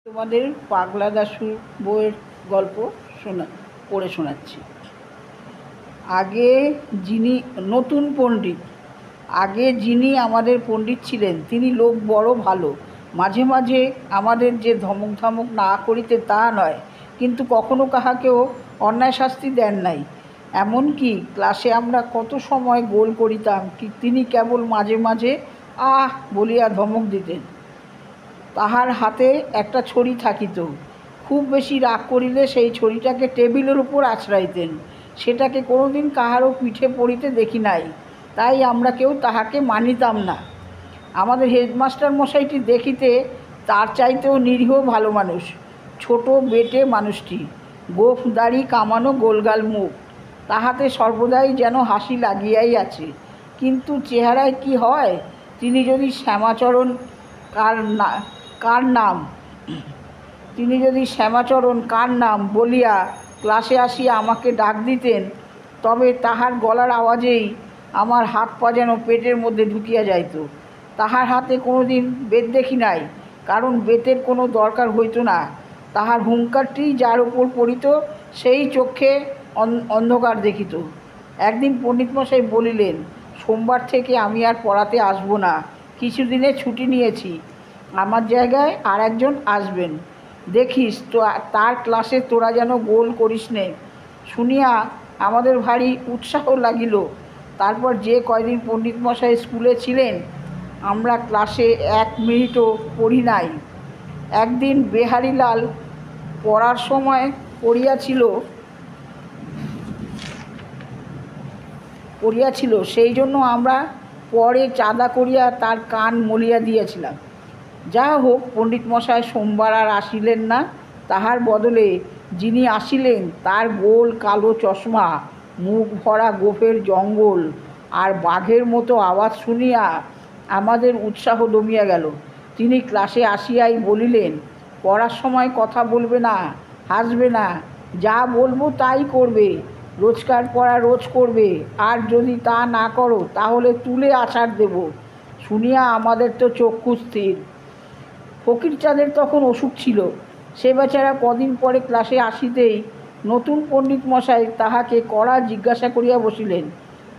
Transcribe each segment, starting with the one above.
তোমাদের পাগলা দাশু বইয়ের গল্প পড়ে শোনাচ্ছি। আগে যিনি নতুন পণ্ডিত, আগে যিনি আমাদের পণ্ডিত ছিলেন তিনি লোক বড় ভালো, মাঝে মাঝে আমাদের যে ধমক ধমক না করিতে তা নয়, কিন্তু কখনো কাহাকেও অন্যায় শাস্তি দেন নাই। এমনকি ক্লাসে আমরা কত সময় গোল করিতাম, তিনি কেবল মাঝে মাঝে আহ বলিয়া ধমক দিতেন। তাহার হাতে একটা ছড়ি থাকিত, খুব বেশি রাগ করিলে সেই ছড়িটাকে টেবিলের উপর আছড়াইতেন। সেটাকে কোনোদিন কাহারও পিঠে পড়িতে দেখি নাই, তাই আমরা কেউ তাহাকে মানিতাম না। আমাদের হেডমাস্টার মশাইটি দেখিতে তার চাইতেও নিরীহ ভালো মানুষ, ছোট বেটে মানুষটি, গোঁফ দাড়ি, কামানো গোলগাল মুখ, তাহাতে সর্বদাই যেন হাসি লাগিয়াই আছে। কিন্তু চেহারায় কি হয়, তিনি যদি শ্যামাচরণ কার নাম বলিয়া ক্লাসে আসিয়া আমাকে ডাক দিতেন, তবে তাহার গলার আওয়াজেই আমার হাত পা যেন পেটের মধ্যে ঢুকিয়া যাইত। তাহার হাতে কোনো দিন বেত দেখি নাই, কারণ বেতের কোনো দরকার হইত না। তাহার হুঙ্কারটি যার উপর পড়িত সেই চোখে অন্ধকার দেখিত। একদিন পণ্ডিতমশাই বলিলেন, সোমবার থেকে আমি আর পড়াতে আসবো না, কিছুদিনের ছুটি নিয়েছি, আমার জায়গায় আর একজন আসবেন, দেখিস তো তার ক্লাসে তোরা যেন গোল করিস নে। শুনিয়া আমাদের ভারী উৎসাহ লাগিল। তারপর যে কয়দিন পণ্ডিতমশাই স্কুলে ছিলেন আমরা ক্লাসে 1 মিনিটও পড়ি নাই। একদিন বেহারিলাল পড়ার সময় পড়িয়াছিল, সেই জন্য আমরা পরে চাঁদা করিয়া তার কান মলিয়া দিয়েছিলাম। যা হোক, পণ্ডিতমশাই সোমবার আর আসিলেন না। তাহার বদলে যিনি আসিলেন তার গোল কালো চশমা, মুখ ভরা গোফের জঙ্গল আর বাঘের মতো আওয়াজ শুনিয়া আমাদের উৎসাহ দমিয়া গেল। তিনি ক্লাসে আসিয়াই বলিলেন, পড়ার সময় কথা বলবে না, হাসবে না, যা বলবো তাই করবে, রোজকার পড়া রোজ করবে, আর যদি তা না করো তাহলে তুলে আছাড় দেব। শুনিয়া আমাদের তো চক্ষু স্থির। ফকিরচাঁদের তখন অসুখ ছিল, সে বেচারা কদিন পরে ক্লাসে আসিতেই নতুন পণ্ডিত মশাই তাহাকে কড়া জিজ্ঞাসা করিয়া বসিলেন।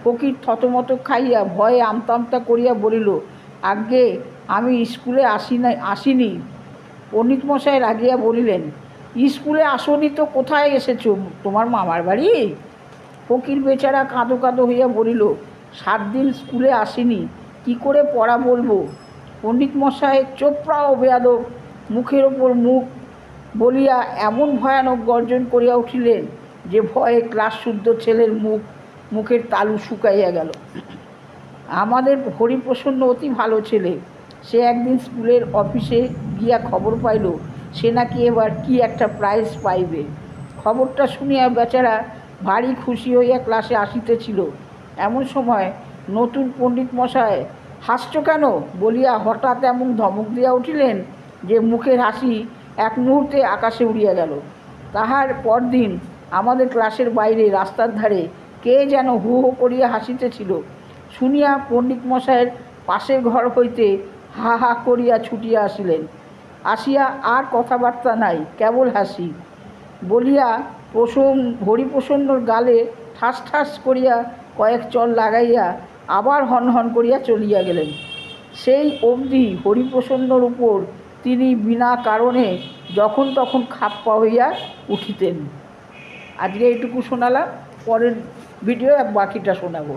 ফকির থতমত খাইয়া ভয়ে আমতা করিয়া বলিল, আজ্ঞে আমি স্কুলে আসিনি। পণ্ডিত মশাই রাগিয়া বলিলেন, স্কুলে আসনি তো কোথায় এসেছ, তোমার মামার বাড়ি? ফকির বেচারা কাঁদো কাঁদো হইয়া বলিল, 7 দিন স্কুলে আসিনি, কি করে পড়া বলবো? পণ্ডিত মশাই চোপড়াও বেয়াদব, মুখের ওপর মুখ বলিয়া এমন ভয়ানক গর্জন করিয়া উঠিলেন যে ভয়ে ক্লাস শুদ্ধ ছেলের মুখের তালু শুকাইয়া গেল। আমাদের হরিপ্রসন্ন অতি ভালো ছেলে। সে একদিন স্কুলের অফিসে গিয়া খবর পাইল সে নাকি এবার কি একটা প্রাইজ পাইবে। খবরটা শুনিয়া বেচারা ভারী খুশি হইয়া ক্লাসে আসিতেছিল। এমন সময় নতুন পণ্ডিত মশাই, হাসছ কেন বলিয়া হঠাৎ এমন ধমক দিয়া উঠিলেন যে মুখের হাসি এক মুহূর্তে আকাশে উড়িয়া গেল। তাহার পরদিন আমাদের ক্লাসের বাইরে রাস্তার ধারে কে যেন হু হু করিয়া হাসিতেছিল। শুনিয়া পণ্ডিত মশাইয়ের পাশের ঘর হইতে হা হা করিয়া ছুটিয়া আসিয়া আর কথাবার্তা নাই, কেবল হাসি বলিয়া হরিপ্রসন্নর গালে ঠাস ঠাস করিয়া কয়েক চল লাগাইয়া আবার হন হন করিয়া চলিয়া গেলেন। সেই অবধি হরিপ্রসন্নর উপর তিনি বিনা কারণে যখন তখন খাপ্পা হইয়া উঠিতেন। আজকে এইটুকু শোনালাম, পরের ভিডিও বাকিটা শোনাবো।